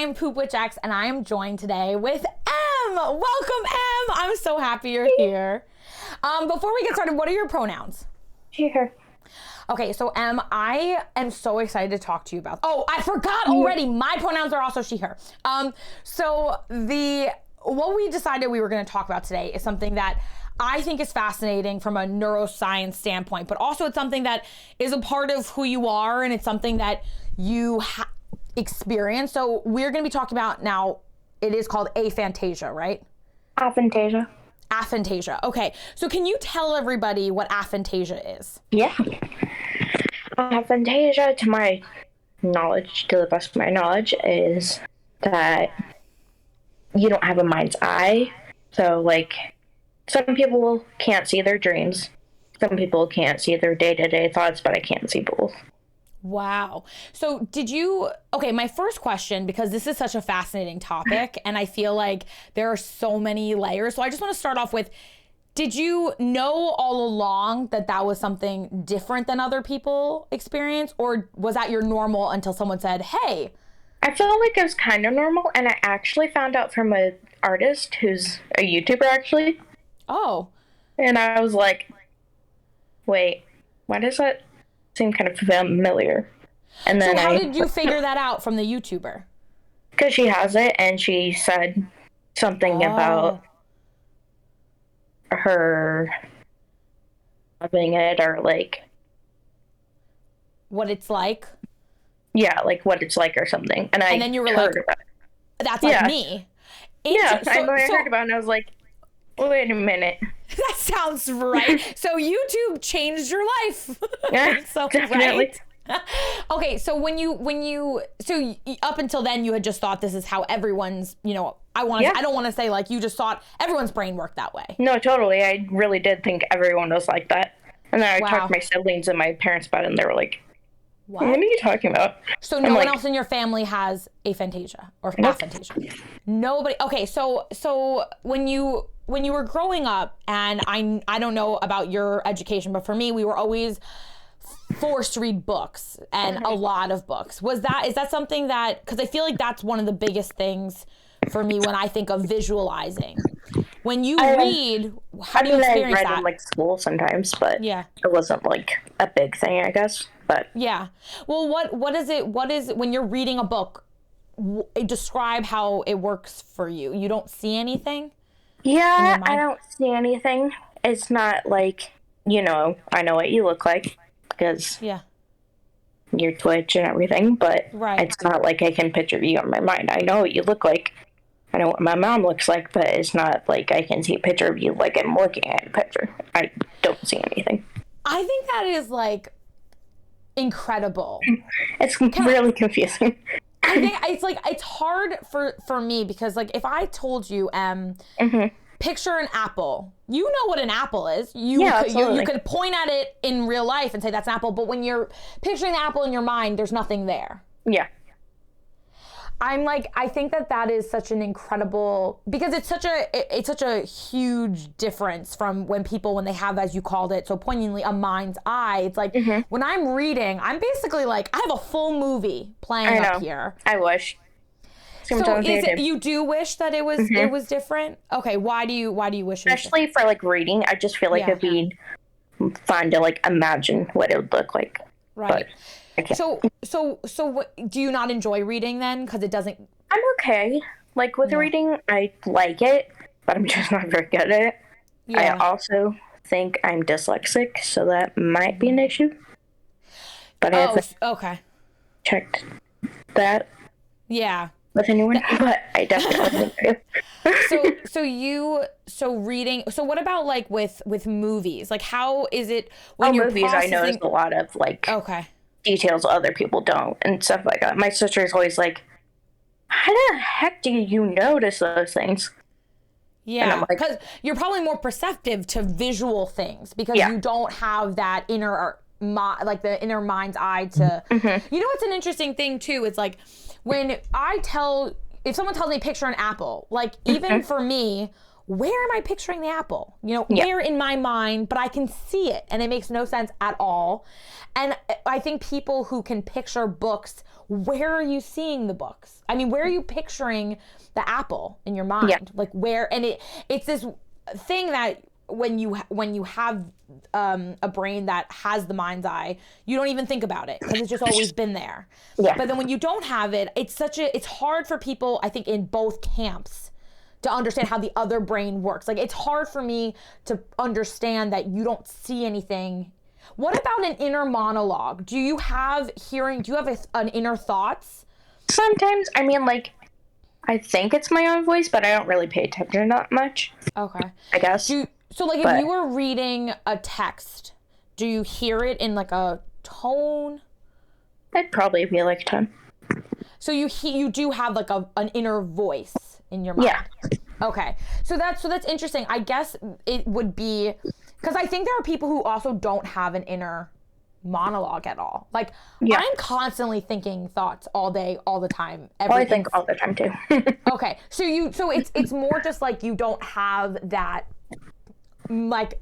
am Poop Witch X, and I am joined today with M. Welcome, M. I'm so happy you're here. Before we get started, what are your pronouns? She, her. Okay, so Em, I am so excited to talk to you about. Oh, I forgot already. My pronouns are also she, her. What we decided we were going to talk about today is something that I think is fascinating from a neuroscience standpoint, but also it's something that is a part of who you are, and it's something that you experience. So we're going to be talking about now. It is called aphantasia, right? Aphantasia. Aphantasia. Okay, so can you tell everybody what aphantasia is? Yeah. Aphantasia, to my knowledge, to the best of my knowledge, is that you don't have a mind's eye. So, like, some people can't see their dreams. Some people can't see their day-to-day thoughts, but I can't see both. Wow. So okay, my first question, because this is such a fascinating topic and I feel like there are so many layers. So I just want to start off with, did you know all along that that was something different than other people experience? Or was that your normal until someone said, hey? I feel like it was kind of normal. And I actually found out from an artist who's a YouTuber, actually. Oh. And I was like, wait, why does that seem kind of familiar? And then so how did you figure that out from the YouTuber? Because she has it, and she said something about her having it, or like what it's like. Yeah, like what it's like or something. And then you were like, that's like me. Yeah, I heard about it and I was like, wait a minute. That sounds right. So YouTube changed your life. Yeah, so, definitely. Right? Okay, so so up until then you had just thought this is how everyone's, I don't want to say like you just thought everyone's brain worked that way. No, totally. I really did think everyone was like that. And then I talked to my siblings and my parents about it, and they were like, what are you talking about? So no one else in your family has aphantasia or aphantasia? Nobody. Okay, so when you were growing up, and I don't know about your education, but for me, we were always forced to read books, and a lot of books. Is that something that, because I feel like that's one of the biggest things for me when I think of visualizing. When you read, how do you experience that? I read in like school sometimes, but yeah, it wasn't like a big thing, I guess. But yeah, well, what is when you're reading a book? Describe how it works for you. You don't see anything? Yeah, I don't see anything. It's not like, I know what you look like because your Twitch and everything, but it's not like I can picture you in my mind. I know what you look like. I know what my mom looks like, but it's not like I can see a picture of you like I'm looking at a picture. I don't see anything. I think that is like incredible. It's really confusing. I think it's hard for me because like if I told you picture an apple, you know what an apple is. You could point at it in real life and say that's an apple, but when you're picturing the apple in your mind, there's nothing there. Yeah. I think that is such an incredible, because it's such a huge difference from when they have, as you called it so poignantly, a mind's eye. It's like when I'm reading, I'm basically like, I have a full movie playing up here. I wish. So you do wish that it was different? Okay, why do you wish? Especially for like reading, I just feel like it'd be fun to like imagine what it would look like. Right. So what, do you not enjoy reading then? Because it doesn't. I'm okay. Like with reading, I like it, but I'm just not very good at it. Yeah. I also think I'm dyslexic, so that might be an issue. But I haven't checked that. Yeah. With anyone, but I definitely do. So reading. So what about like with movies? Like how is it when you're movies? I noticed a lot of like details other people don't and stuff like that. My sister's always like, "How the heck do you notice those things?" Yeah, because you're probably more perceptive to visual things because you don't have that inner the inner mind's eye to. You know what's an interesting thing too? It's like. If someone tells me picture an apple, like even for me, where am I picturing the apple? You know, where in my mind, but I can see it and it makes no sense at all. And I think people who can picture books, where are you seeing the books? I mean, where are you picturing the apple in your mind? Yeah. Like where, and it's this thing that when you have a brain that has the mind's eye, you don't even think about it because it's just always been there. Yeah. But then when you don't have it, it's hard for people, I think, in both camps to understand how the other brain works. Like it's hard for me to understand that you don't see anything. What about an inner monologue? Do you have an inner thoughts? Sometimes, I mean, like, I think it's my own voice, but I don't really pay attention that much. Okay. I guess. So, like, if you were reading a text, do you hear it in, like, a tone? It'd probably be, like, a tone. So you do have, like, an inner voice in your mind? Yeah. Okay. So that's interesting. I guess it would be... Because I think there are people who also don't have an inner monologue at all. Like, I'm constantly thinking thoughts all day, all the time. I think all the time, too. Okay. So it's more just, like, you don't have that... like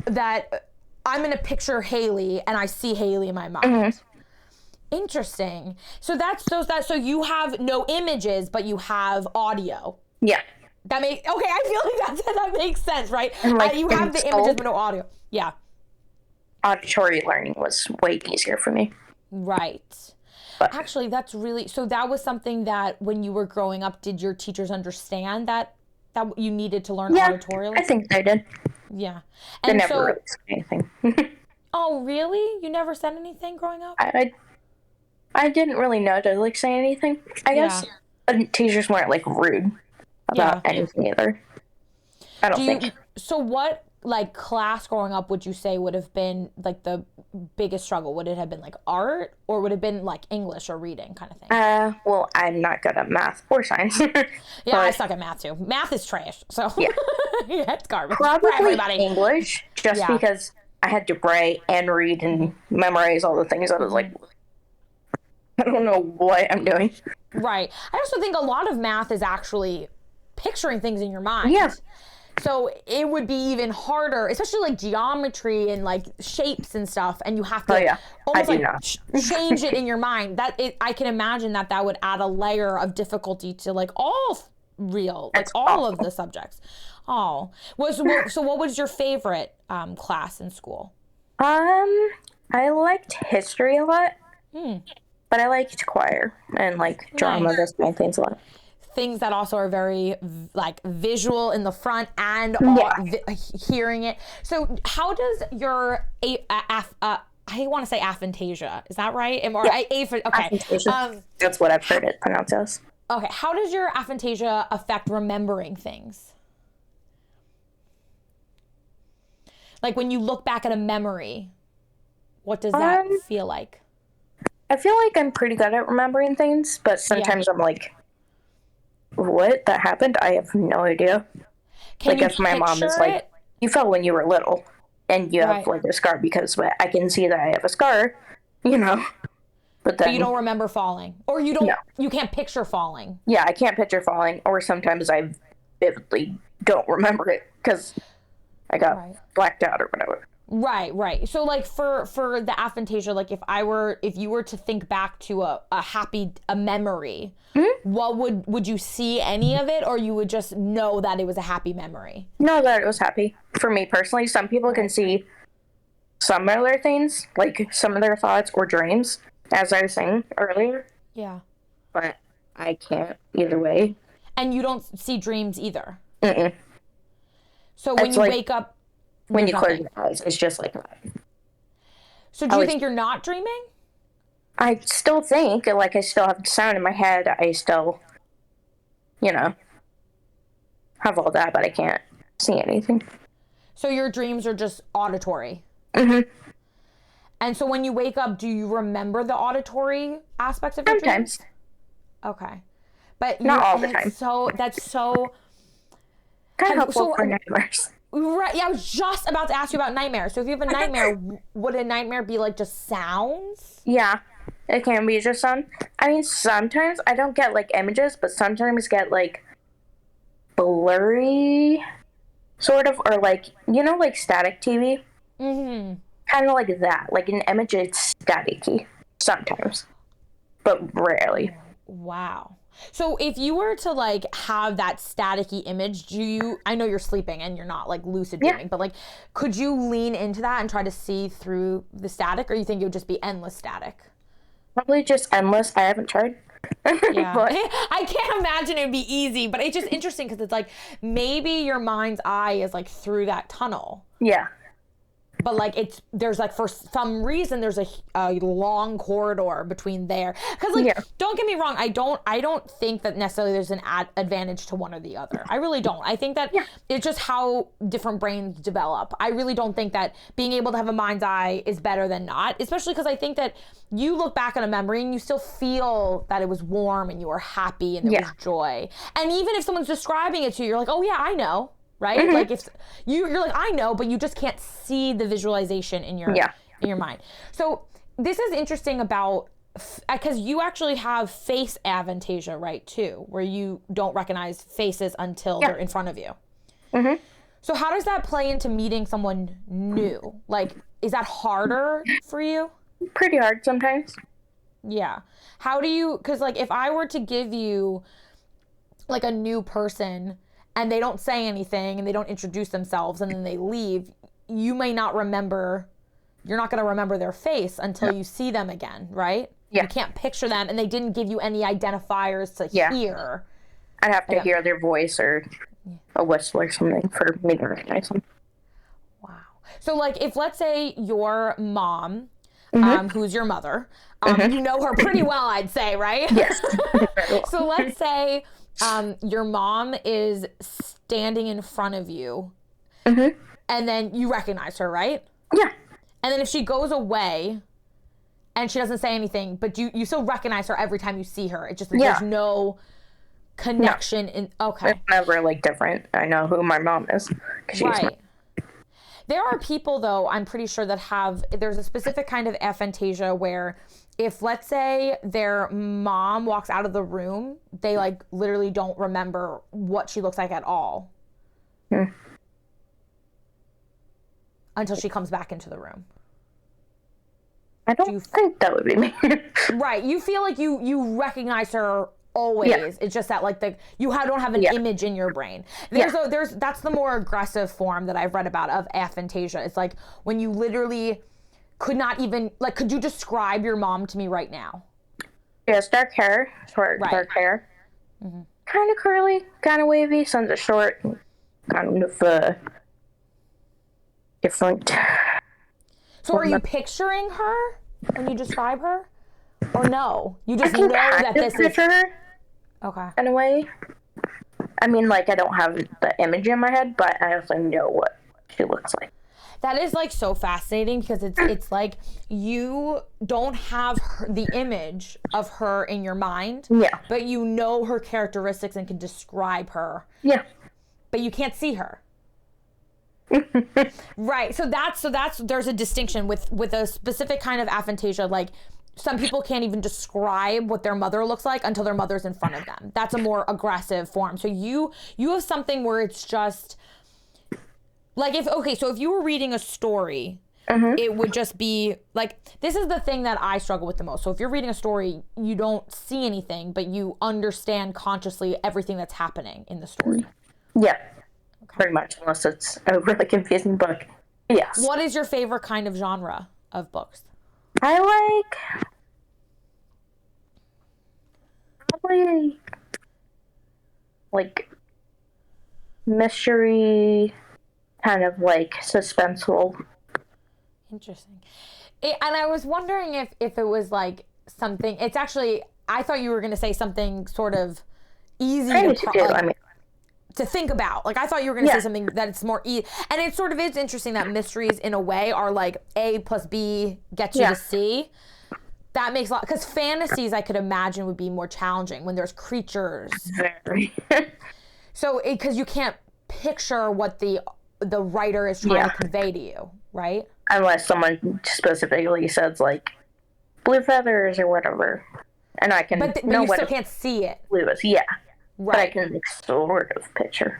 that I'm going to picture Haley and I see Haley in my mind. Mm-hmm. Interesting. So so you have no images, but you have audio. Yeah. I feel like that makes sense, right? Like, you have the images but no audio. Yeah. Auditory learning was way easier for me. Right. But actually, so that was something that when you were growing up, did your teachers understand that you needed to learn auditorially? I think they did. Yeah. And they never really said anything. Oh, really? You never said anything growing up? I didn't really know to, like, say anything. I guess teachers weren't, like, rude about anything either. I don't think. So what, like, class growing up would you say would have been, like, the biggest struggle? Would it have been, like, art? Or would it have been, like, English or reading kind of thing? Well, I'm not good at math or science. Yeah, I suck at math, too. Math is trash, so... Yeah. Yeah, it's garbage. Probably English, just because I had to write and read and memorize all the things. I was like, I don't know what I'm doing. Right. I also think a lot of math is actually picturing things in your mind. Yeah. So it would be even harder, especially like geometry and like shapes and stuff, and you have to almost like change it in your mind. I can imagine that would add a layer of difficulty to like all of the subjects. Oh, so what was your favorite class in school? I liked history a lot, but I liked choir and like drama, those kind of things a lot. Things that also are very like visual in the front and hearing it. So how does your I want to say aphantasia, is that right? Okay. That's what I've heard it pronounced as. Okay, how does your aphantasia affect remembering things? Like when you look back at a memory, what does that feel like? I feel like I'm pretty good at remembering things, but sometimes I'm like, what? That happened? I have no idea. If my mom is like, you fell when you were little and you have like a scar because I can see that I have a scar, you know. But you don't remember falling, or you can't picture falling. Yeah, I can't picture falling, or sometimes I vividly don't remember it because I got blacked out or whatever. Right. So like for the aphantasia, like if you were to think back to a memory, what would you see any of it, or you would just know that it was a happy memory? No, that it was happy. For me personally, some people can see some of their things, like some of their thoughts or dreams, as I was saying earlier. Yeah. But I can't either way. And you don't see dreams either? Mm-mm. So when you wake up... When you close your eyes, it's just like that. So do you think you're not dreaming? I still think, like, I still have sound in my head. I still, have all that, but I can't see anything. So your dreams are just auditory? Mm-hmm. And so when you wake up, do you remember the auditory aspects of your dreams? Sometimes. Okay. But not all the time. That's so... Kind of helpful for nightmares. Right. Yeah, I was just about to ask you about nightmares. So if you have a nightmare, would a nightmare be like just sounds? Yeah, it can be just sound. I mean, sometimes I don't get like images, but sometimes get like blurry, sort of, or like, you know, like static TV? Mm-hmm. Kind of like that. Like an image is staticky sometimes, but rarely. Wow. So if you were to like have that staticky image, I know you're sleeping and you're not like lucid dreaming, but like, could you lean into that and try to see through the static, or you think it would just be endless static? Probably just endless. I haven't tried. Yeah. But I can't imagine it'd be easy, but it's just interesting because it's like maybe your mind's eye is like through that tunnel. Yeah. But like there's like for some reason there's a long corridor between there, because like don't get me wrong, I don't think that necessarily there's an advantage to one or the other. I really don't. I think that it's just how different brains develop. I really don't think that being able to have a mind's eye is better than not, especially because I think that you look back on a memory and you still feel that it was warm and you were happy and there was joy. And even if someone's describing it to you, you're like, oh yeah, I know. Right? Mm-hmm. Like if you're like, I know, but you just can't see the visualization in your mind. So this is interesting about, because you actually have face aphantasia, right, too, where you don't recognize faces until they're in front of you. Mm-hmm. So how does that play into meeting someone new? Like, is that harder for you? Pretty hard sometimes. Yeah. How do you, because like if I were to give you like a new person and they don't say anything and they don't introduce themselves and then they leave, you may not remember, you're not going to remember their face until you see them again, right? Yeah. You can't picture them and they didn't give you any identifiers to hear. I'd have to hear their voice or a whistle or something for me to recognize them. Wow. So like if let's say your mom, who's your mother, you know her pretty well, I'd say, right? Yes. So let's say your mom is standing in front of you and then you recognize her, right? Yeah. And then if she goes away and she doesn't say anything, but you still recognize her every time you see her. It's just that there's no connection in. Okay. It's never like different. I know who my mom is. Right. There are people though, I'm pretty sure that there's a specific kind of aphantasia where if let's say their mom walks out of the room, they like literally don't remember what she looks like at all. Until she comes back into the room. I don't think that would be me. Right. You feel like you recognize her always. Yeah. It's just that like you don't have an image in your brain. That's the more aggressive form that I've read about of aphantasia. It's like when you literally could not even, like, could you describe your mom to me right now? Yes, dark hair, dark hair. Kind of curly, kind of wavy, some are short, kind of different. So are you picturing her when you describe her? Or no? You just know that this is her. Okay. In a way. I mean, like, I don't have the image in my head, but I also know what she looks like. That is like so fascinating because it's like you don't have the image of her in your mind, but you know her characteristics and can describe her. Yeah. But you can't see her. Right. So there's a distinction with a specific kind of aphantasia. Like some people can't even describe what their mother looks like until their mother's in front of them. That's a more aggressive form. So you have something where it's just like so if you were reading a story, it would just be like, this is the thing that I struggle with the most. So if you're reading a story, you don't see anything, but you understand consciously everything that's happening in the story. Yeah. Pretty much, unless it's a really confusing book. Yes. What is your favorite kind of genre of books? I probably like mystery, kind of like suspenseful. Interesting. And I was wondering if it was like something. It's actually, I thought you were going to say something sort of easy to think about. Like I thought you were going to say something that it's more easy. And it sort of is interesting that mysteries in a way are like A plus B gets you to C. That makes a lot, because fantasies I could imagine would be more challenging when there's creatures. Very. So because you can't picture what the writer is trying to convey to you, right? Unless someone specifically says like blue feathers or whatever. And I can but you still can't see it. Blue is, yeah. But I can like, sort of picture.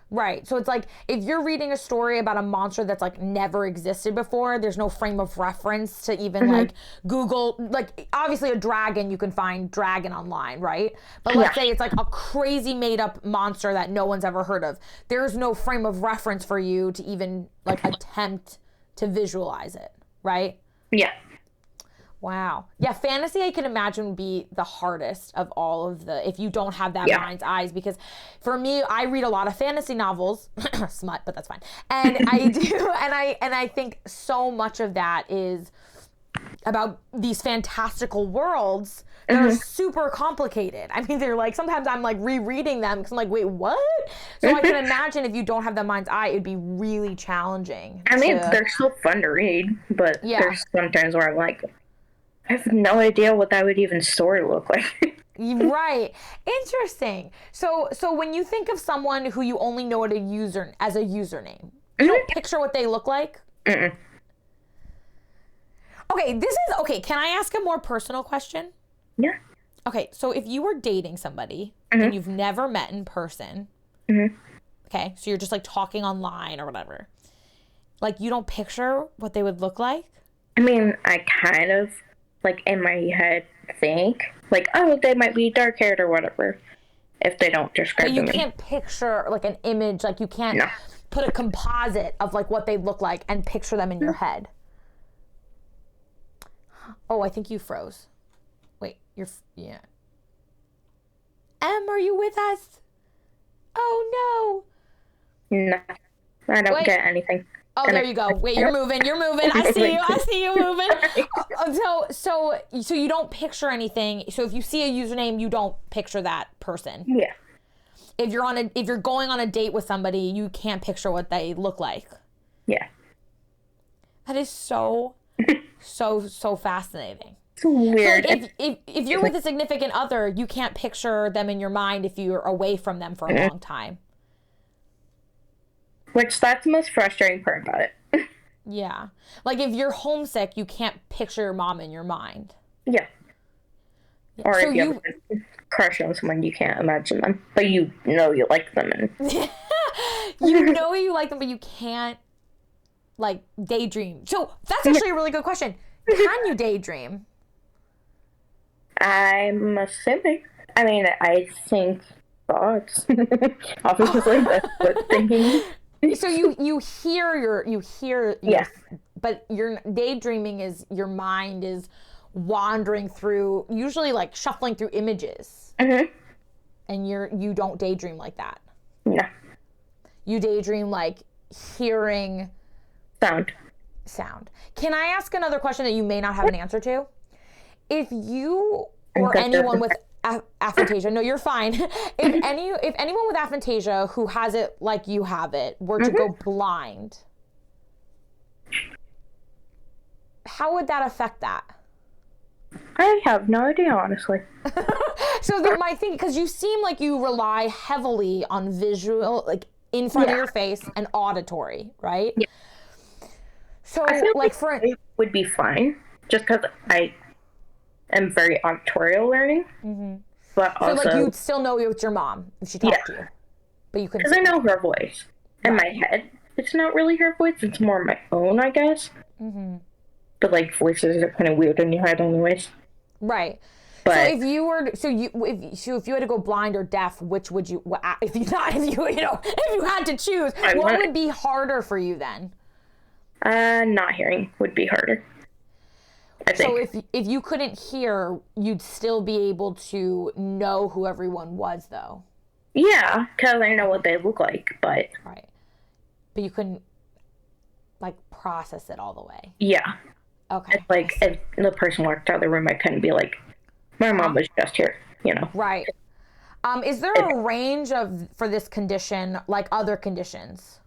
Right. So it's like if you're reading a story about a monster that's like never existed before, there's no frame of reference to even like Google, like obviously a dragon, you can find dragon online, right? But let's say it's like a crazy made up monster that no one's ever heard of. There's no frame of reference for you to even like attempt to visualize it, right? Yeah. Wow. Yeah, fantasy I can imagine would be the hardest of all of the, if you don't have that mind's eyes, because for me, I read a lot of fantasy novels, smut, but that's fine. And I do, and I think so much of that is about these fantastical worlds that are super complicated. I mean, they're like, sometimes I'm like rereading them because I'm like, wait, what? So I can imagine if you don't have that mind's eye, it'd be really challenging. I mean, they're so fun to read, but there's sometimes where I'm like, I have no idea what that would even story look like. Right. Interesting. So when you think of someone who you only know as a username, you don't picture what they look like? Okay, can I ask a more personal question? Yeah. Okay, so if you were dating somebody and you've never met in person, okay, so you're just like talking online or whatever, like you don't picture what they would look like? I mean, I kind of like in my head think like, oh, they might be dark haired or whatever if they don't describe them. But you can't picture like an image, like you can't put a composite of like what they look like and picture them in your head. Oh, I think you froze. Wait, yeah. Em, are you with us? Oh no. No, I don't get anything. Oh, there you go. Wait, you're moving. I see you moving. So you don't picture anything. So if you see a username, you don't picture that person. Yeah. If you're going on a date with somebody, you can't picture what they look like. Yeah. That is so fascinating. It's weird. So like if you're with a significant other, you can't picture them in your mind if you're away from them for a long time. Which, that's the most frustrating part about it. Yeah. Like, if you're homesick, you can't picture your mom in your mind. Yeah. Or so if you have a crush on someone, you can't imagine them. But you know you like them. And you know you like them, but you can't, like, daydream. So, that's actually a really good question. Can you daydream? I'm assuming. I mean, I think thoughts. Obviously, that's what thinking. So you hear but your daydreaming is your mind is wandering through, usually like shuffling through images. And you don't daydream like that. No. You daydream like hearing sound. Can I ask another question that you may not have an answer to? If you or anyone with aphantasia, no, you're fine. If anyone with aphantasia who has it like you have it were to go blind, how would that affect that? I have no idea, honestly. So my thing, because you seem like you rely heavily on visual, like in front of your face, and auditory, right? Yeah. So I feel like it would be fine, just because I am very auditorial learning. But also, so like you'd still know it's your mom if she talked to you, but you couldn't. Because I know her voice. In my head, it's not really her voice; it's more my own, I guess. But like voices are kind of weird in your head, anyways. Right. But so if you were, if you had to go blind or deaf, which would you? If you had to choose, what would be harder for you then? Not hearing would be harder. I think. So if you couldn't hear, you'd still be able to know who everyone was, though. Yeah, because I know what they look like, but right. But you couldn't like process it all the way. Yeah. Okay. It's like if the person walked out of the room, I couldn't be like, my mom was just here, Right. Is there a range for this condition, like other conditions?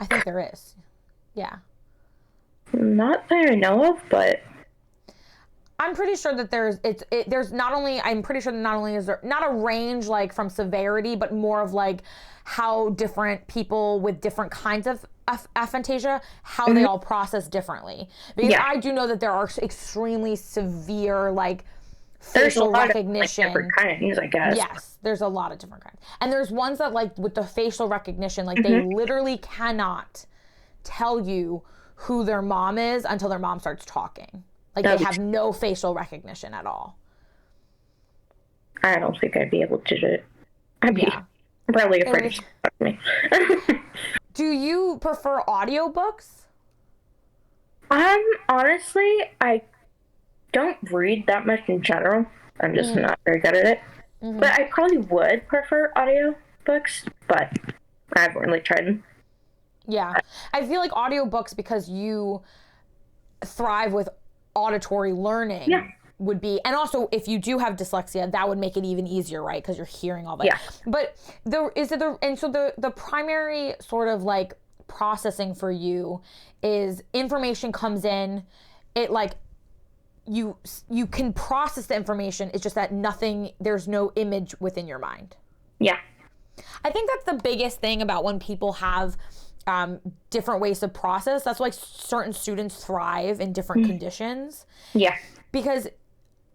I think there is. Yeah. Not that I know of, but I'm pretty sure that there's not only, I'm pretty sure that not only is there not a range like from severity, but more of like how different people with different kinds of aphantasia, how they all process differently. Because I do know that there are extremely severe like facial recognition. Of, like, different kinds, I guess. Yes, there's a lot of different kinds. And there's ones that, like, with the facial recognition, like, they literally cannot tell you who their mom is until their mom starts talking. Like, they have no facial recognition at all. I don't think I'd be able to do it. I'd be probably afraid to talk to me. Do you prefer audiobooks? Honestly, I don't read that much in general. I'm just not very good at it. But I probably would prefer audiobooks, but I haven't really tried them. Yeah. I feel like audiobooks, because you thrive with auditory learning, would be, and also if you do have dyslexia, that would make it even easier, right? Because you're hearing all that. Yeah. But the primary sort of like processing for you is information comes in, it like you can process the information. It's just that there's no image within your mind. Yeah. I think that's the biggest thing about when people have different ways to process. That's why certain students thrive in different conditions. Yeah. Because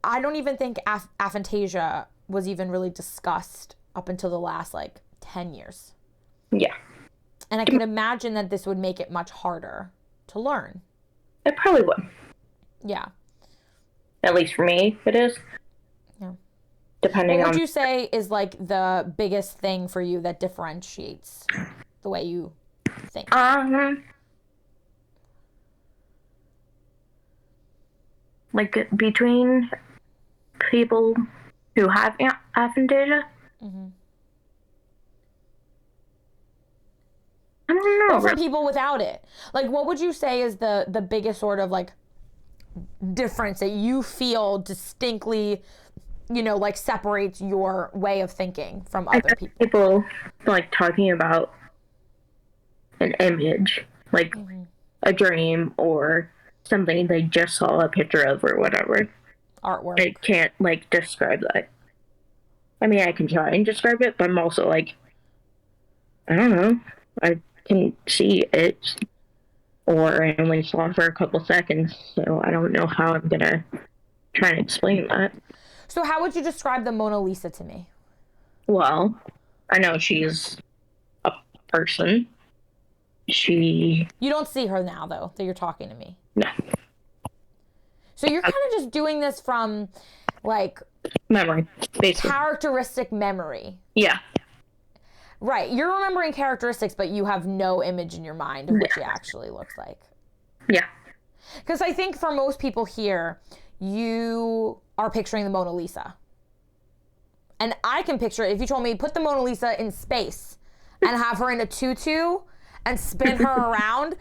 I don't even think aphantasia was even really discussed up until the last, like, 10 years. Yeah. And I can imagine that this would make it much harder to learn. It probably would. Yeah. At least for me, it is. Yeah. Depending on... What would you say is, like, the biggest thing for you that differentiates the way you think? Like, between people who have aphantasia? I don't know. Or for people without it. Like, what would you say is the biggest sort of, like, difference that you feel distinctly, like, separates your way of thinking from other people? People, like, talking about an image, like a dream or something they just saw a picture of or whatever. Artwork. I can't, like, describe that. I mean, I can try and describe it, but I'm also like, I don't know. I can see it, or I only saw it for a couple seconds, so I don't know how I'm gonna try and explain that. So how would you describe the Mona Lisa to me? Well, I know she's a person. You don't see her now, though, that you're talking to me. No. So you're kind of just doing this from, like... memory, basically. Characteristic memory. Yeah. Right. You're remembering characteristics, but you have no image in your mind of what she actually looks like. Yeah. Because I think for most people here, you are picturing the Mona Lisa. And I can picture it. If you told me, put the Mona Lisa in space and have her in a tutu and spin her around,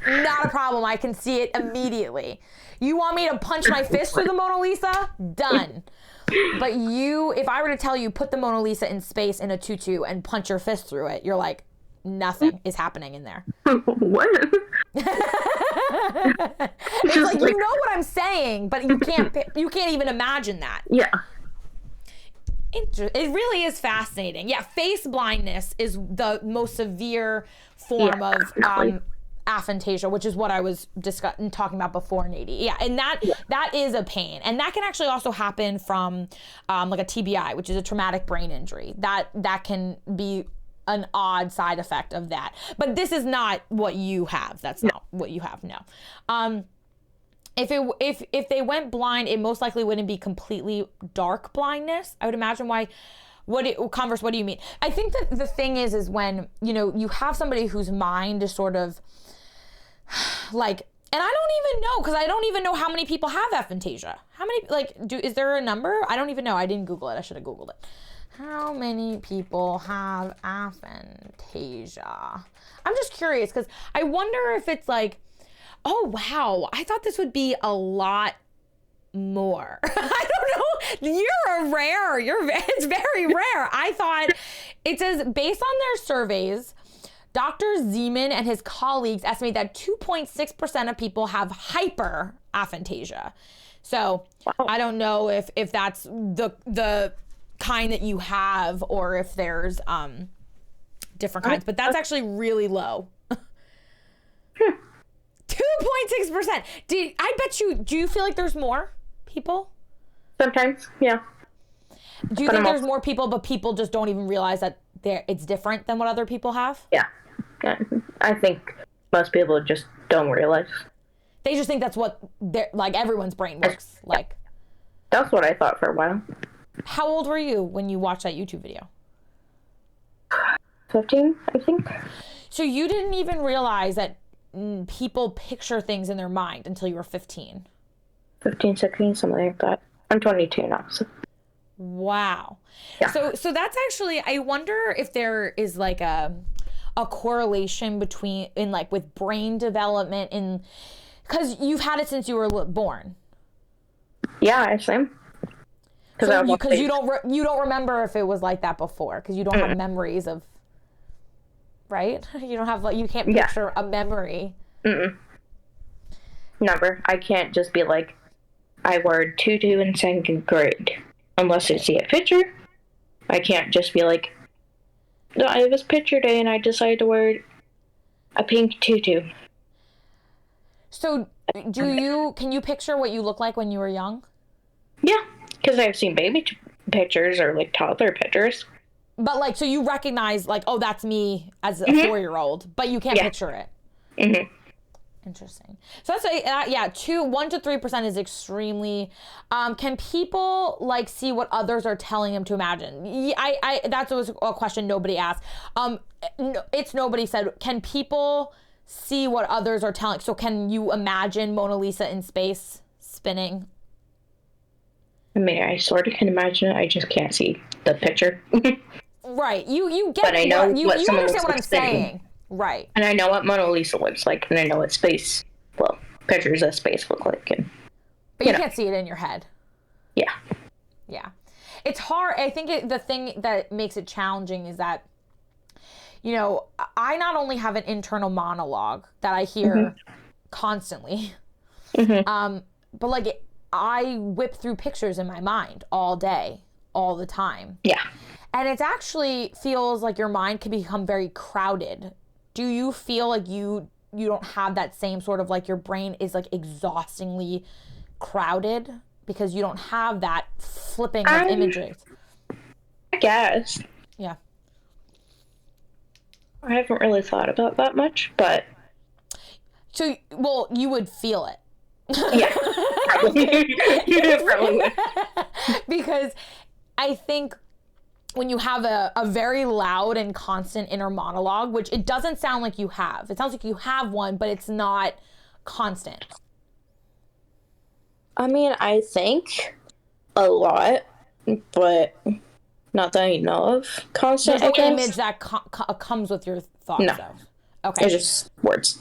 not a problem. I can see it immediately. You want me to punch my fist through the Mona Lisa? Done. But if I were to tell you, put the Mona Lisa in space in a tutu and punch your fist through it, you're like, nothing is happening in there. What? It's like, you know what I'm saying, but you can't even imagine that. Yeah. It really is fascinating. Yeah, face blindness is the most severe form of aphantasia, which is what I was talking about before, Nadie. Yeah, and that is a pain. And that can actually also happen from like a TBI, which is a traumatic brain injury. That can be an odd side effect of that. But this is not what you have. That's not what you have, no. If they went blind, it most likely wouldn't be completely dark blindness. I would imagine why. Converse, what do you mean? I think that the thing is when, you have somebody whose mind is sort of like, and I don't even know, because I don't even know how many people have aphantasia. How many, is there a number? I don't even know. I didn't Google it. I should have Googled it. How many people have aphantasia? I'm just curious, because I wonder if it's like, oh, wow, I thought this would be a lot more. I don't know. It's very rare. I thought, it says, based on their surveys, Dr. Zeman and his colleagues estimate that 2.6% of people have hyper aphantasia. So I don't know if that's the kind that you have, or if there's different kinds, but that's actually really low. 2.6%. Do you feel like there's more people? Sometimes, yeah. Do you think there's more people, but people just don't even realize that it's different than what other people have? Yeah. I think most people just don't realize. They just think that's what like everyone's brain works like. That's what I thought for a while. How old were you when you watched that YouTube video? 15, I think. So you didn't even realize that people picture things in their mind until you were 15? 15, 16, something like that. I'm 22 now, so. Wow. Yeah. So that's actually, I wonder if there is like a correlation with brain development because you've had it since you were born. Yeah, I assume. Because you don't remember if it was like that before, because you don't have memories of, right? You don't have you can't picture a memory. Never. I can't just be like, I wore tutu in 2nd grade. Unless I see a picture. I can't just be like, no, it was picture day and I decided to wear a pink tutu. So can you picture what you look like when you were young? Yeah, because I've seen baby pictures or like toddler pictures. But so you recognize oh, that's me as a 4-year-old, but you can't picture it. Mm-hmm. Interesting. So that's 1 to 3% is extremely. Can people see what others are telling them to imagine? That was a question nobody asked. It's nobody said. Can people see what others are telling? So can you imagine Mona Lisa in space spinning? I mean, I sort of can imagine it. I just can't see the picture. Right. You get. But I know you understand what I'm saying. Right. And I know what Mona Lisa looks like, and I know what pictures of space look like. But you can't see it in your head. Yeah. Yeah. It's hard. I think the thing that makes it challenging is that, I not only have an internal monologue that I hear constantly, but I whip through pictures in my mind all day, all the time. Yeah. And it actually feels like your mind can become very crowded. Do you feel like you don't have that same sort of your brain is exhaustingly crowded because you don't have that flipping of images? I guess. Yeah. I haven't really thought about that much, but. So, you would feel it. Yeah. Probably would. Because I think when you have a very loud and constant inner monologue, which it doesn't sound like you have. It sounds like you have one, but it's not constant. I mean, I think a lot, but not that I know of constant. There's no image that comes with your thoughts, no. Though. Okay. It's just words.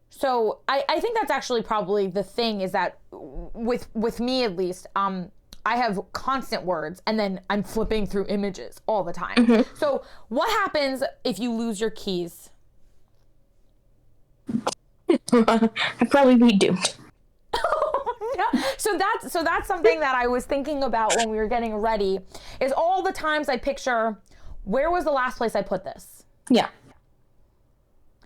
So I think that's actually probably the thing is that with me at least, I have constant words and then I'm flipping through images all the time. So what happens if you lose your keys? I'd probably be doomed. No. So that's something that I was thinking about when we were getting ready is all the times I picture, where was the last place I put this? Yeah.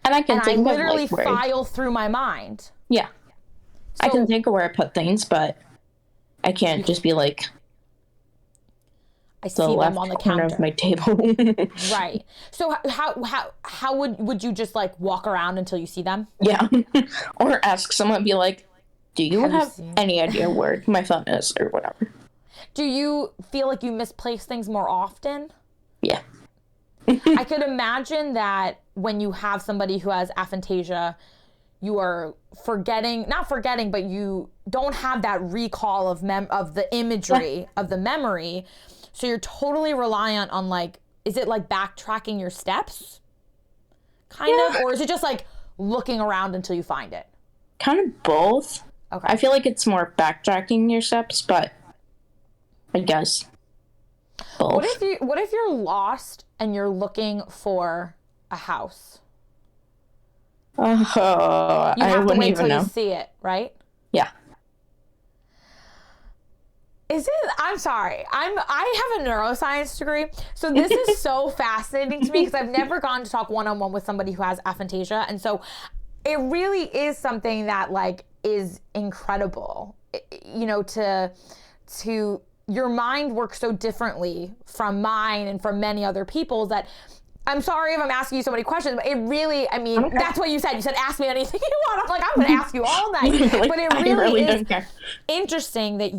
And I can think I literally file through my mind. Yeah. So, I can think of where I put things, but I can't just be I see them on the counter of my table. Right. So how would you just walk around until you see them? Yeah. Or ask someone, be like, do you have any idea where my phone is or whatever? Do you feel like you misplace things more often? Yeah. I could imagine that when you have somebody who has aphantasia, you are not forgetting, but you don't have that recall of the imagery of the memory. So you're totally reliant on is it backtracking your steps? Kind of? Or is it just looking around until you find it? Kind of both. Okay. I feel like it's more backtracking your steps, but I guess both. What if you're lost and you're looking for a house? You have to wait till you see it, right? Yeah. I'm sorry. I have a neuroscience degree, so this is so fascinating to me because I've never gone to talk one-on-one with somebody who has aphantasia, and so it really is something that is incredible, to your mind works so differently from mine and from many other people's that I'm sorry if I'm asking you so many questions, but it really, I mean, okay. That's what you said. You said, ask me anything you want. I'm like, I'm going to ask you all night. Like, but it really is interesting that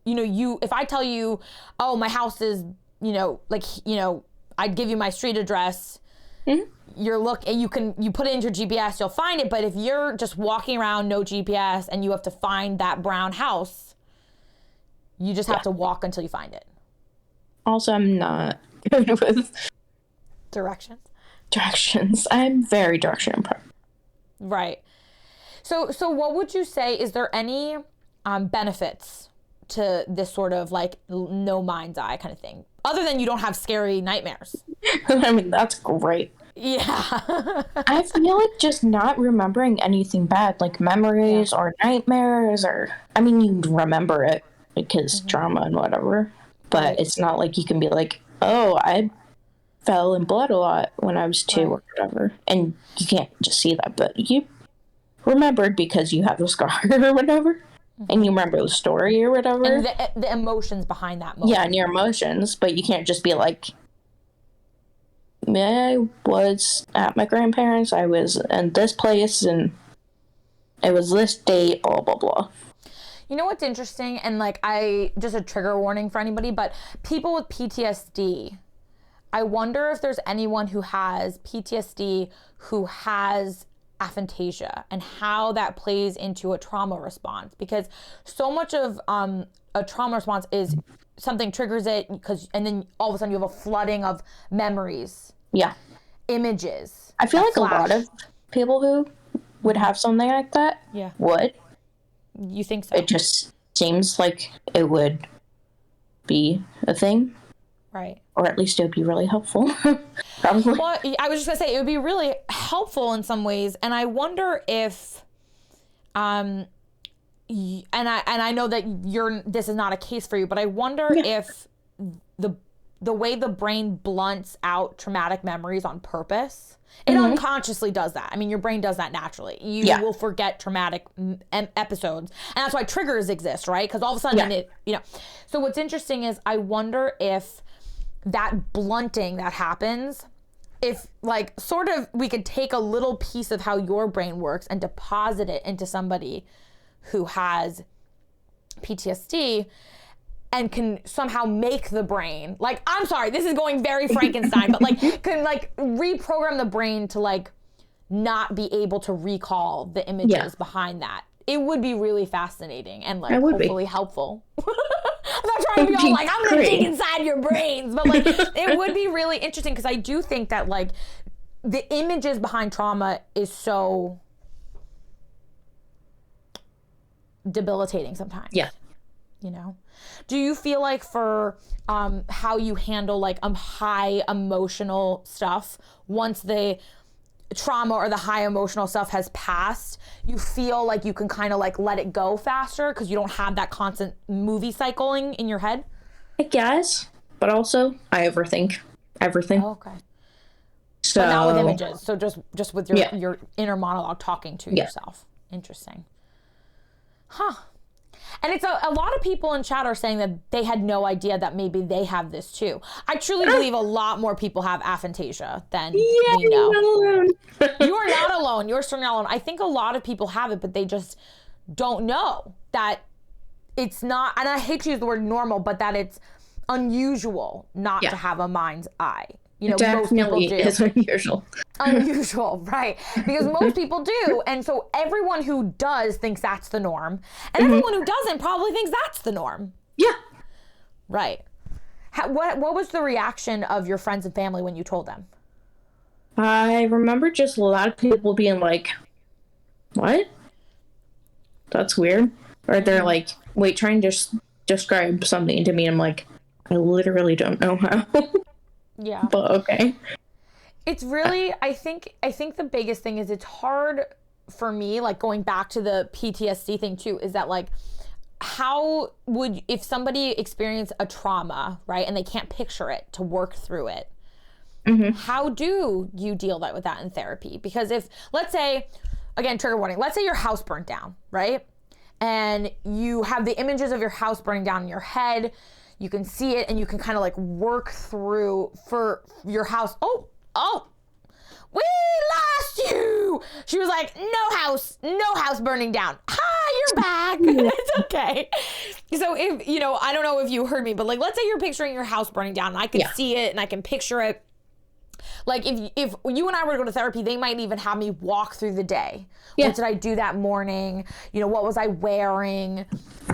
if I tell you, oh, my house is, I'd give you my street address. Mm-hmm. You put it into your GPS, you'll find it. But if you're just walking around, no GPS, and you have to find that brown house, you just have to walk until you find it. Also, I'm not good with directions. I'm very direction impressed. Right. So what would you say, is there any benefits to this sort of like no mind's eye kind of thing, other than you don't have scary nightmares? I mean, that's great. Yeah. I feel like just not remembering anything bad, like memories or nightmares, I mean, you remember it because trauma and whatever, but it's not like you can be like, oh, I fell in blood a lot when I was 2 or whatever, and you can't just see that, but you remembered because you have a scar or whatever, and you remember the story or whatever. And the emotions behind that moment. Yeah, and your emotions, but you can't just be like, I was at my grandparents', I was in this place, and it was this date, blah, blah, blah. You know what's interesting? And like, just a trigger warning for anybody, but people with PTSD, I wonder if there's anyone who has PTSD who has aphantasia and how that plays into a trauma response, because so much of a trauma response is something triggers it, and then all of a sudden you have a flooding of memories. Yeah. Images. I feel like flash. A lot of people who would have something like that would. You think so? It just seems like it would be a thing. Right. Or at least it would be really helpful. Probably. Well, I was just going to say, it would be really helpful in some ways. And I wonder if, and I know that this is not a case for you, but I wonder if the way the brain blunts out traumatic memories on purpose, it unconsciously does that. I mean, your brain does that naturally. You will forget traumatic episodes. And that's why triggers exist, right? Because all of a sudden So what's interesting is I wonder if that blunting that happens, if like sort of we could take a little piece of how your brain works and deposit it into somebody who has PTSD and can somehow make the brain, like, I'm sorry, this is going very Frankenstein, but like can like reprogram the brain to like not be able to recall the images behind that. It would be really fascinating and like hopefully helpful. I'm not trying to be all like, I'm gonna dig inside your brains, but like it would be really interesting, because I do think that like the images behind trauma is so debilitating sometimes. Yeah. You know? Do you feel like for how you handle like high emotional stuff, once the trauma or the high emotional stuff has passed, you feel like you can kind of like let it go faster because you don't have that constant movie cycling in your head? I guess, but also I overthink everything. Oh, okay. So, but not with images. So just with your inner monologue talking to yourself. Interesting. Huh. And it's a lot of people in chat are saying that they had no idea that maybe they have this too. I truly believe a lot more people have aphantasia than we know. You're not alone. You are not alone. You're certainly not alone. I think a lot of people have it, but they just don't know that it's not, and I hate to use the word normal, but that it's unusual not to have a mind's eye. You know, definitely most people do. Is unusual. Unusual, right? Because most people do, and so everyone who does thinks that's the norm, and everyone who doesn't probably thinks that's the norm. Yeah. Right. What was the reaction of your friends and family when you told them? I remember just a lot of people being like, "What? That's weird." Or they're like, "Wait, try and just describe something to me." I'm like, I literally don't know how. Yeah. But okay. It's really, I think the biggest thing is it's hard for me, like going back to the PTSD thing too, is that like, how would, if somebody experienced a trauma, right, and they can't picture it to work through it, how do you deal with that in therapy? Because if, let's say, again, trigger warning, let's say your house burnt down, right? and you have the images of your house burning down in your head. You can see it, and you can kind of like work through for your house. Oh, we lost you. She was like, no house burning down. Hi, you're back. It's okay. So if, you know, I don't know if you heard me, but like, let's say you're picturing your house burning down, and I can see it and I can picture it. Like if you and I were to go to therapy, they might even have me walk through the day. Yeah. What did I do that morning? You know, what was I wearing?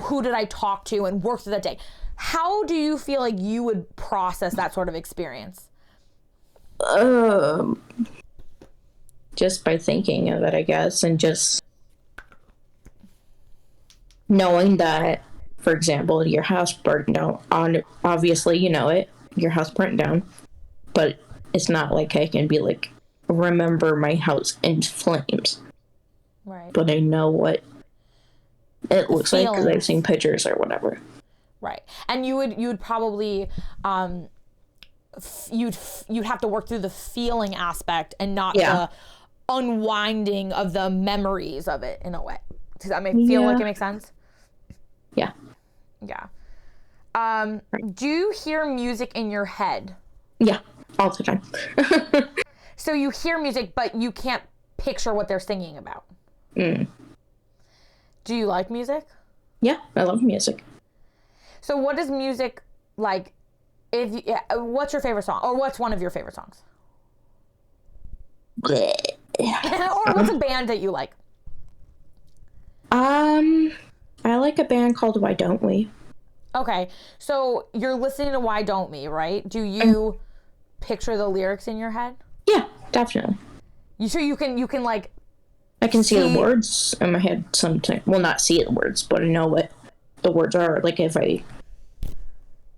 Who did I talk to? And work through that day. How do you feel like you would process that sort of experience? Just by thinking of it, I guess, and just knowing that, for example, your house burned down. Obviously, you know it. Your house burnt down, but it's not like I can be like, remember my house in flames. Right. But I know what it looks like because I've seen pictures or whatever. Right. And you would probably you'd have to work through the feeling aspect and not the unwinding of the memories of it in a way. Does that feel like it makes sense? Yeah. Yeah. Do you hear music in your head? Yeah, all the time. So you hear music, but you can't picture what they're singing about. Do you like music? Yeah, I love music. So what is music like? What's your favorite song, or what's one of your favorite songs? Or what's a band that you like? I like a band called Why Don't We? Okay, so you're listening to Why Don't We, right? Do you picture the lyrics in your head? Yeah, definitely. You can like... I can see the words in my head sometimes. Well, not see the words, but I know what the words are. Like if I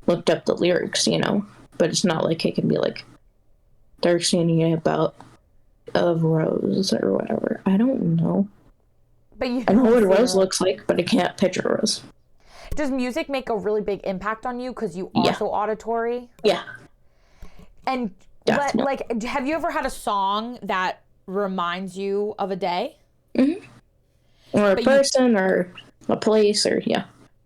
looked up the lyrics, you know. But it's not like I can be like, they're singing about a rose or whatever. I don't know. But I know what a rose looks like, but I can't picture a rose. Does music make a really big impact on you because you are so auditory? Yeah. And but, like, have you ever had a song that reminds you of a day? Mm-hmm. Or a person or a place or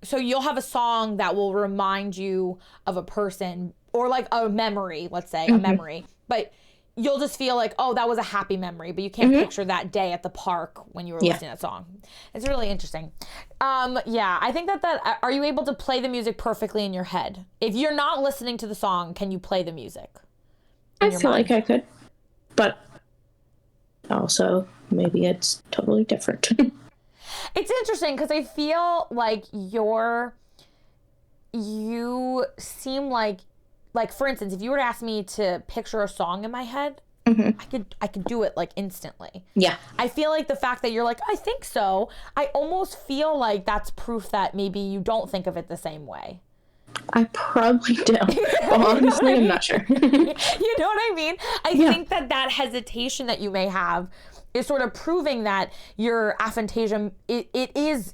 So you'll have a song that will remind you of a person or like a memory, let's say, a memory. But you'll just feel like, oh, that was a happy memory, but you can't picture that day at the park when you were listening to that song. It's really interesting. I think that are you able to play the music perfectly in your head? If you're not listening to the song, can you play the music? I feel like I could, but also maybe it's totally different. It's interesting because I feel like you seem like for instance, if you were to ask me to picture a song in my head, I could do it like instantly. Yeah. I feel like the fact that you're like, I think so, I almost feel like that's proof that maybe you don't think of it the same way. I probably do. Well, honestly, I'm not sure. You know what I mean? I think that hesitation that you may have is sort of proving that your aphantasia, it is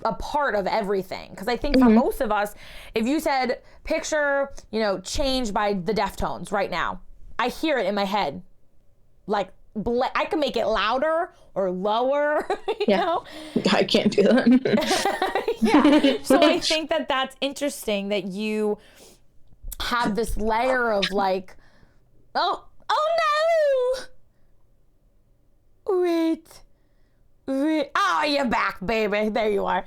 a part of everything. Because I think for most of us, if you said, picture, Change by the Deftones right now, I hear it in my head. Like, I can make it louder or lower, you know? I can't do that. So I think that that's interesting that you have this layer of like, oh no! Wait. Oh, you're back, baby. There you are.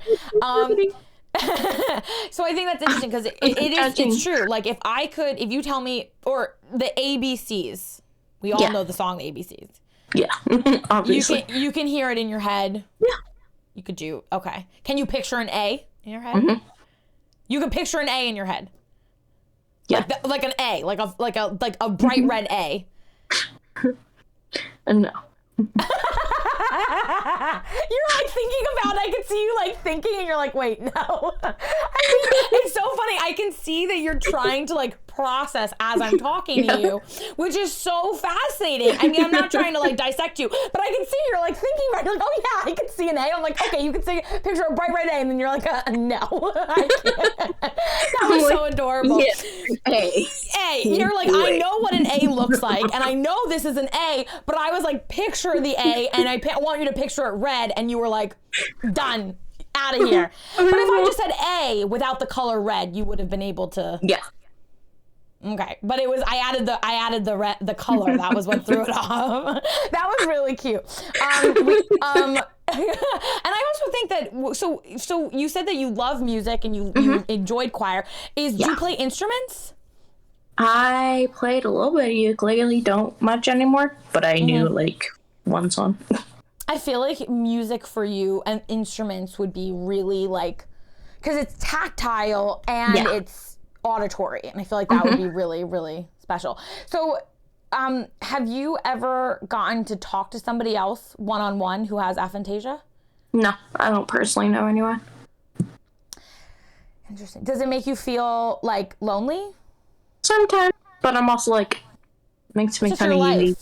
So I think that's interesting because it's true. Like if you tell me, or the ABCs, we all know the song the ABCs. Yeah, obviously. You can hear it in your head. Yeah. You could do, okay. Can you picture an A in your head? You can picture an A in your head. Yeah. Like an A, like a bright red A. No. You're like thinking about it. I can see you like thinking and you're like, wait, no. It's so funny. I can see that you're trying to like process as I'm talking to you, which is so fascinating. I mean, I'm not trying to like dissect you, but I can see you're like thinking about it. You're like, oh yeah, I can see an A. I'm like, okay, you can see picture a bright red A, and then you're like, no, I can't. That was so adorable. A. You're like, I know what an A looks like, and I know this is an A, but I was like, picture the A, and I want you to picture it red, and you were like, done. out of here. But if I just said A without the color red, you would have been able to. Yeah. Okay, but it was I added the color. That was what threw it off. That was really cute. And I also think that so you said that you love music and you enjoyed choir. Do you play instruments? I played a little bit of ukulele, don't much anymore, but I knew like one song. I feel like music for you and instruments would be really like, because it's tactile and it's auditory, and I feel like that would be really, really special. So have you ever gotten to talk to somebody else one-on-one who has aphantasia? No, I don't personally know anyone. Interesting. Does it make you feel like lonely? Sometimes, but I'm also like, makes me kind of unique.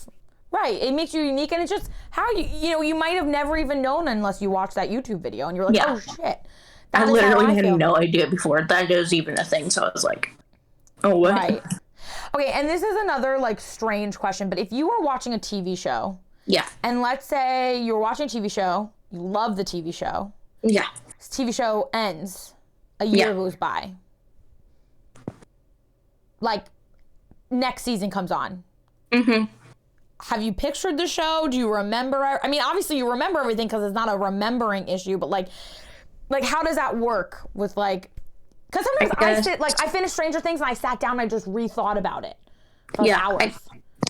Right, it makes you unique, and it's just how you might have never even known unless you watched that YouTube video and you're like, oh shit. I literally had no idea before that was even a thing, so I was like, oh, what? Right. Okay, and this is another, like, strange question, but if you were watching a TV show, and let's say you were watching a TV show, you love the TV show, this TV show ends, a year goes by, like, next season comes on. Have you pictured the show? Do you remember? I mean, obviously you remember everything because it's not a remembering issue, but, like, how does that work with, like, because sometimes I finished Stranger Things and I sat down and I just rethought about it for hours.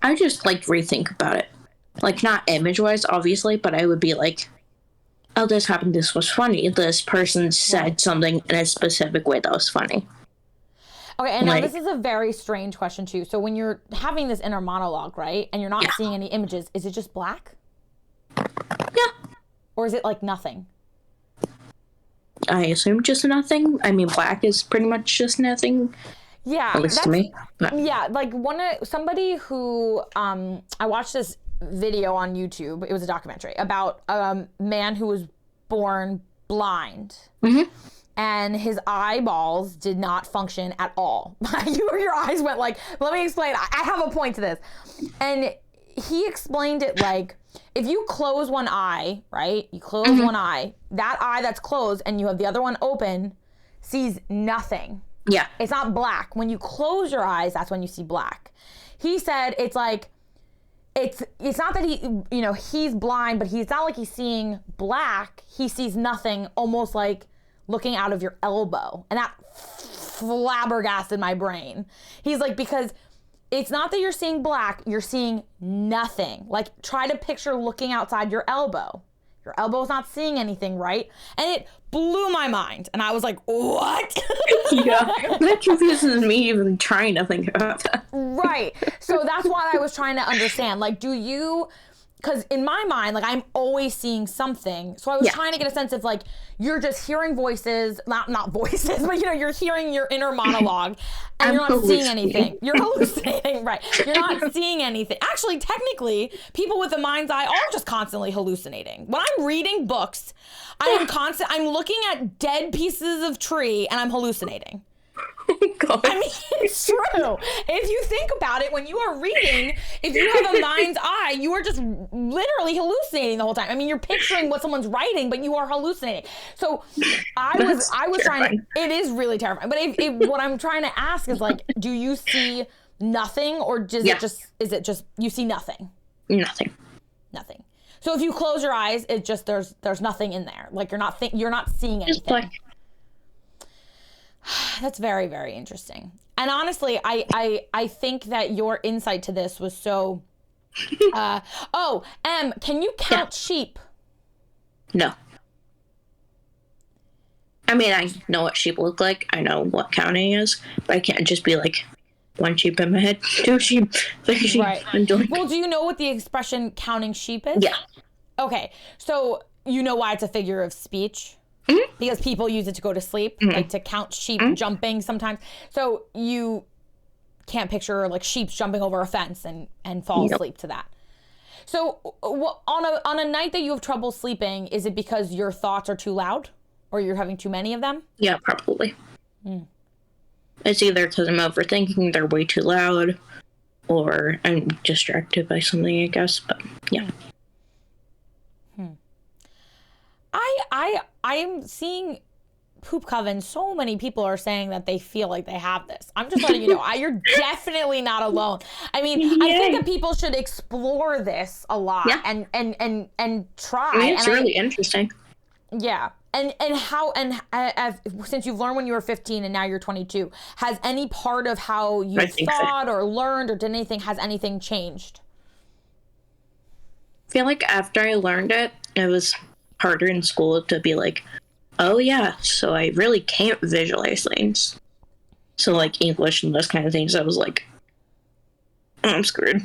I just, like, rethink about it. Like, not image-wise, obviously, but I would be like, oh, this happened, this was funny. This person said something in a specific way that was funny. Okay, and now this is a very strange question, too. So when you're having this inner monologue, right, and you're not seeing any images, is it just black? Yeah. Or is it, like, nothing? I assume just nothing. I mean, black is pretty much just nothing. Yeah, at least to me. But. Yeah, like somebody who I watched this video on YouTube. It was a documentary about a man who was born blind, and his eyeballs did not function at all. Your eyes went like. Let me explain. I have a point to this, and he explained it like. If you close one eye, right? You close one eye. That eye that's closed and you have the other one open sees nothing. Yeah. It's not black. When you close your eyes, that's when you see black. He said it's like, it's not that he's blind, but he's not like he's seeing black. He sees nothing, almost like looking out of your elbow. And that flabbergasted my brain. He's like, because it's not that you're seeing black, you're seeing nothing. Like, try to picture looking outside your elbow. Your elbow's not seeing anything, right? And it blew my mind. And I was like, what? Yeah, that confuses me even trying to think about that. Right. So that's what I was trying to understand. Like, because in my mind, like, I'm always seeing something. So I was trying to get a sense of, like, you're just hearing voices, not voices, but, you're hearing your inner monologue, and you're not seeing anything. You're hallucinating, right. You're not seeing anything. Actually, technically, people with the mind's eye are just constantly hallucinating. When I'm reading books, I'm looking at dead pieces of tree, and I'm hallucinating. God. I mean, it's true. If you think about it, when you are reading, if you have a mind's eye, you are just literally hallucinating the whole time. I mean, you're picturing what someone's writing, but you are hallucinating. So I was trying to, it is really terrifying. But what I'm trying to ask is, like, do you see nothing, or is it just you see nothing? Nothing. So if you close your eyes, it just there's nothing in there. Like, you're not seeing anything. That's very, very interesting. And honestly, I think that your insight to this was so... can you count sheep? No. I mean, I know what sheep look like. I know what counting is. But I can't just be like, one sheep in my head, two sheep, three sheep. Right. Well, do you know what the expression counting sheep is? Yeah. Okay. So you know why it's a figure of speech? Because people use it to go to sleep, like to count sheep jumping sometimes. So you can't picture, like, sheep jumping over a fence and fall asleep to that. So on a night that you have trouble sleeping, is it because your thoughts are too loud, or you're having too many of them? Yeah, probably. It's either because I'm overthinking, they're way too loud, or I'm distracted by something, I guess. But yeah. I'm seeing Poop Coven, so many people are saying that they feel like they have this. I'm just letting you know, you're definitely not alone. I mean, I think that people should explore this a lot and try. I mean, it's really interesting. Yeah. And how, since you've learned when you were 15 and now you're 22, has any part of how you thought or learned or did anything, has anything changed? I feel like after I learned it, it was harder in school to be like, oh yeah, so I really can't visualize things. So like English and those kind of things, I was like, I'm screwed.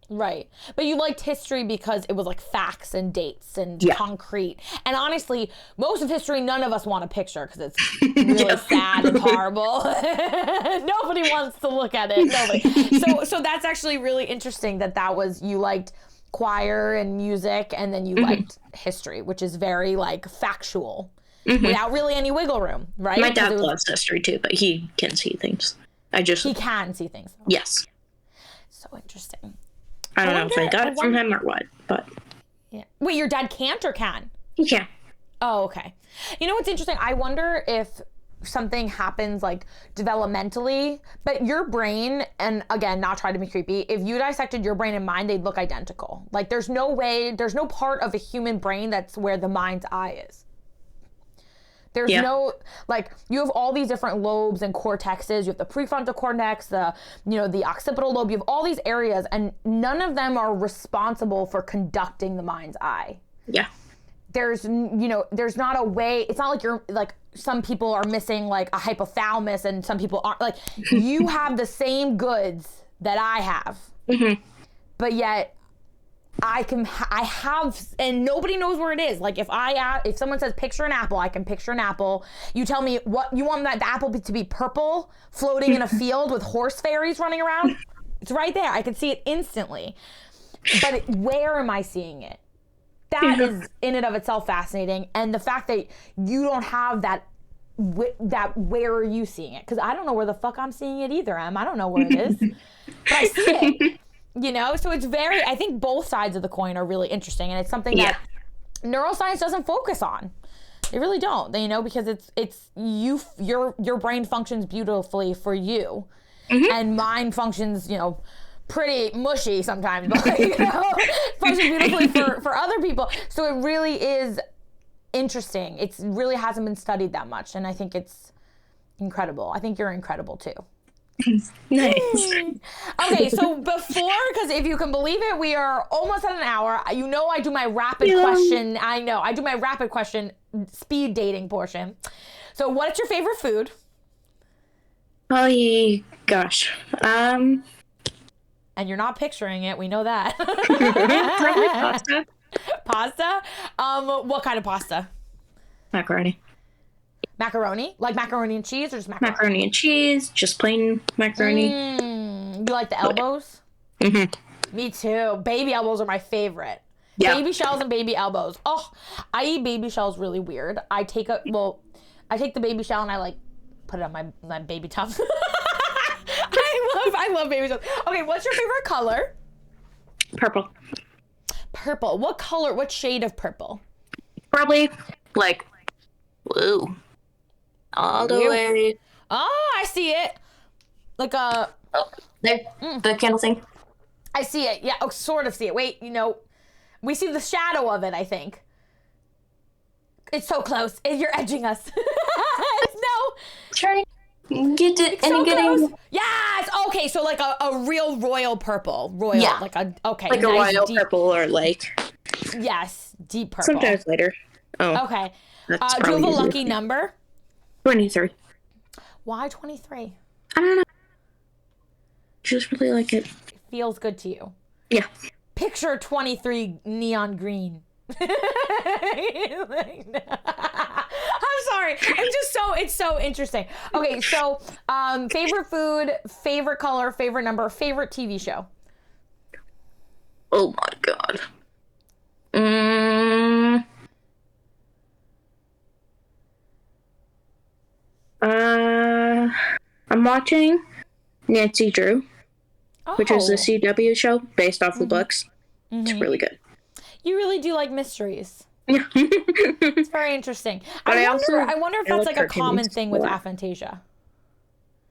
Right. But you liked history because it was like facts and dates and concrete. And honestly, most of history, none of us want to picture because it's really sad and horrible. Nobody wants to look at it. Nobody. So that's actually really interesting that was, you liked choir and music and then you liked history, which is very like factual. Without really any wiggle room, right? My dad loves history too, but he can see things. He can see things. Though. Yes. So interesting. I don't know if I got it from him or what, but... Yeah. Wait, your dad can't or can? He can. Oh, okay. You know what's interesting? I wonder if something happens like developmentally, but your brain, and again, not trying to be creepy, if you dissected your brain and mind, they'd look identical. Like there's no part of a human brain that's where the mind's eye is. There's no, like, you have all these different lobes and cortexes. You have the prefrontal cortex, the occipital lobe. You have all these areas, and none of them are responsible for conducting the mind's eye. Yeah. There's not a way. It's not like you're, like, some people are missing, like, a hypothalamus, and some people aren't. Like, you have the same goods that I have. But yet... I have, and nobody knows where it is. Like if someone says picture an apple, I can picture an apple. You tell me what you want the apple to be purple, floating in a field with horse fairies running around. It's right there. I can see it instantly. But where am I seeing it? That is in and of itself fascinating. And the fact that you don't have that where are you seeing it? Because I don't know where the fuck I'm seeing it either, Em. I don't know where it is. But I see it. So it's I think both sides of the coin are really interesting, and it's something that neuroscience doesn't focus on. They really don't, because it's your brain functions beautifully for you, and mine functions, pretty mushy sometimes, but functions beautifully for other people. So it really is interesting. It really hasn't been studied that much, and I think it's incredible. I think you're incredible too. Nice. Okay, so because if you can believe it, we are almost at an hour. I do my rapid question. I know. I do my rapid question speed dating portion. So what's your favorite food? Oh, gosh. And you're not picturing it. We know that. Probably pasta. Pasta? What kind of pasta? Macaroni. Macaroni? Like macaroni and cheese or just macaroni? Macaroni and cheese, just plain macaroni. You like the elbows? Me too. Baby elbows are my favorite. Yeah. Baby shells and baby elbows. Oh, I eat baby shells really weird. I take the baby shell and I like put it on my baby tongue. I love baby shells. Okay, what's your favorite color? Purple. Purple. What color? What shade of purple? Probably like blue. All the way. Oh, I see it. Like a... Oh, there. The candle thing. I see it. Yeah, sort of see it. Wait, we see the shadow of it, I think. It's so close. You're edging us. No. Trying to get it and getting... Yes! Okay, so like a real royal purple. Royal. Yeah. Like a royal deep, purple or like... Yes, deep purple. Sometimes later. Oh. Okay. Do you have a lucky number? 23. Why 23? I don't know. Just really like it. It feels good to you. Yeah. Picture 23 neon green. I'm sorry. It's so interesting. Okay, so favorite food, favorite color, favorite number, favorite TV show. Oh my God. I'm watching Nancy Drew, which is a CW show based off the books. It's really good. You really do like mysteries. It's very interesting. But I wonder if that's like a common thing with aphantasia.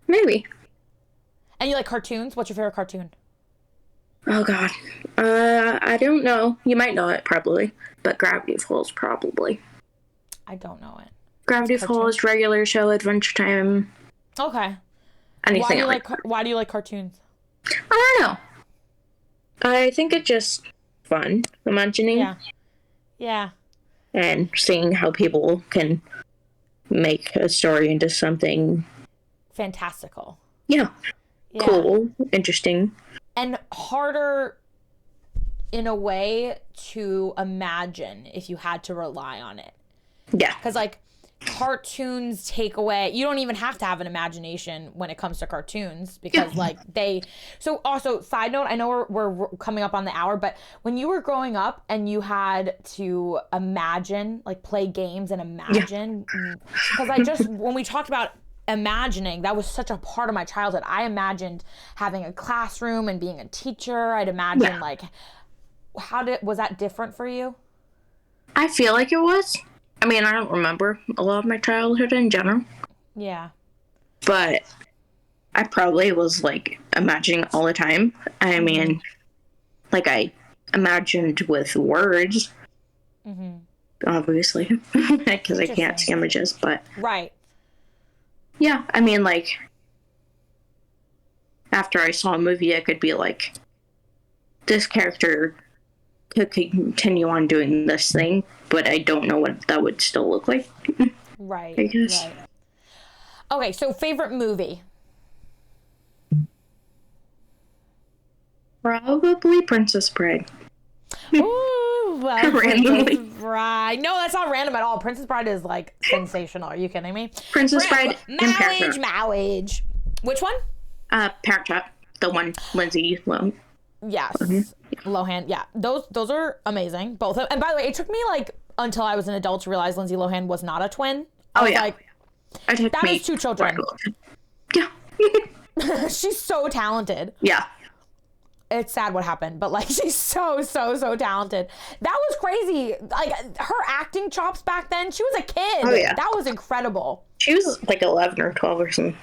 Maybe. And you like cartoons? What's your favorite cartoon? Oh God, I don't know. You might know it probably, but Gravity Falls probably. I don't know it. Gravity Falls, Regular Show, Adventure Time. Okay. Anything why do you like cartoons? I don't know. I think it's just fun imagining. Yeah. Yeah. And seeing how people can make a story into something fantastical. Yeah. Cool, interesting. And harder in a way to imagine if you had to rely on it. Yeah. Because like cartoons take away, you don't even have to have an imagination when it comes to cartoons because like so also side note, I know we're coming up on the hour, but when you were growing up and you had to imagine, like play games and imagine, because when we talked about imagining, that was such a part of my childhood. I imagined having a classroom and being a teacher. I'd imagine like, was that different for you? I feel like it was. I mean, I don't remember a lot of my childhood in general. Yeah. But I probably was like imagining all the time. I mean, like I imagined with words, obviously, because I can't see images, but. Right. Yeah, I mean, like, after I saw a movie, I could be like, this character could continue on doing this thing, but I don't know what that would still look like. Right. I guess. Right. Okay, so favorite movie? Probably Princess Bride. Ooh, well, randomly. Princess Bride. No, that's not random at all. Princess Bride is like sensational. Are you kidding me? Princess Bride and Parent Trap. Marriage. Which one? Parent Trap. The one Lindsay Lohan. Yes. Lohan. Yeah. Those are amazing. Both of them. And by the way, it took me like until I was an adult to realize Lindsay Lohan was not a twin. I was like, that is two children. Yeah. She's so talented. Yeah. It's sad what happened, but like she's so talented. That was crazy. Like her acting chops back then. She was a kid. Oh yeah. That was incredible. She was like 11 or 12 or something.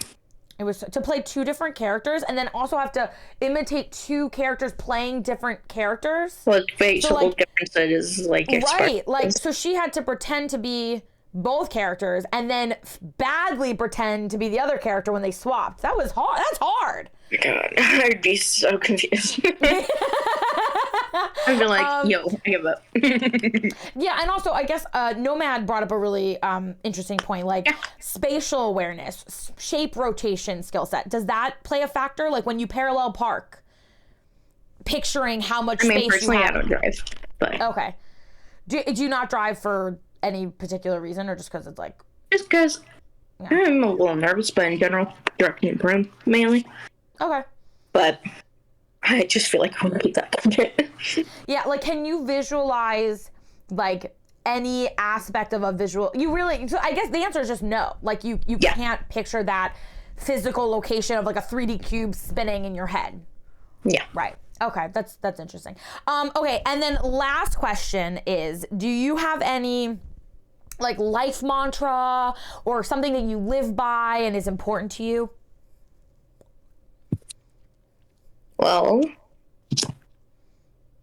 It was to play two different characters and then also have to imitate two characters playing different characters. Well, facial differences like right. Like so she had to pretend to be both characters and then badly pretend to be the other character when they swapped. That was hard. That's hard. God, I'd be so confused. I'd be like, yo, I give up. Yeah, and also I guess Nomad brought up a really interesting point, like spatial awareness, shape rotation skill set. Does that play a factor? Like when you parallel park, picturing how much space you have. I don't drive, but okay. Do you not drive for any particular reason, or just because it's like? Just because I'm a little nervous, but in general, directing and prom mainly. Okay. But I just feel like I won't be that good. Yeah, like can you visualize like any aspect of a visual? So I guess the answer is just no. Like you can't picture that physical location of like a 3D cube spinning in your head. Yeah. Right. Okay, that's interesting. Okay, and then last question is, do you have any like life mantra or something that you live by and is important to you? Well,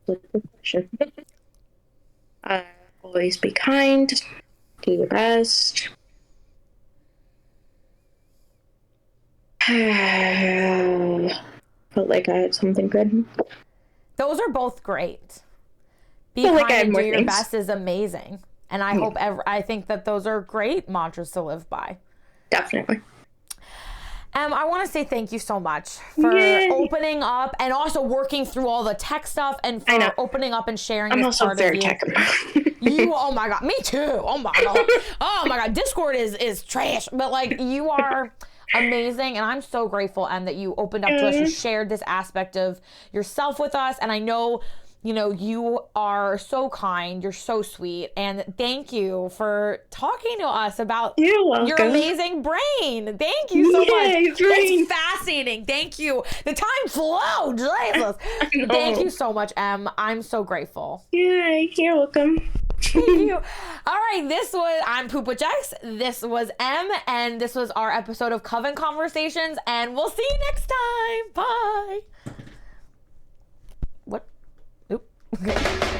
good question. Always be kind, do your best. Felt like I had something good. Those are both great. Be kind and do your best is amazing. And I hope I think that those are great mantras to live by. Definitely. I want to say thank you so much for opening up and also working through all the tech stuff and for opening up and sharing this part of you. I'm also very tech. Oh my God, me too. Oh my God. Oh my God, Discord is trash. But like you are amazing and I'm so grateful, Em, that you opened up to us and shared this aspect of yourself with us. And I know you know, you are so kind. You're so sweet. And thank you for talking to us about your amazing brain. Thank you so much. It's fascinating. Thank you. The time flew. Jesus. Thank you so much, Em. I'm so grateful. Yeah, you're welcome. Thank you. All right, I'm Poop with Jex. This was Em, and this was our episode of Coven Conversations, and we'll see you next time. Bye. What? Oop. Okay.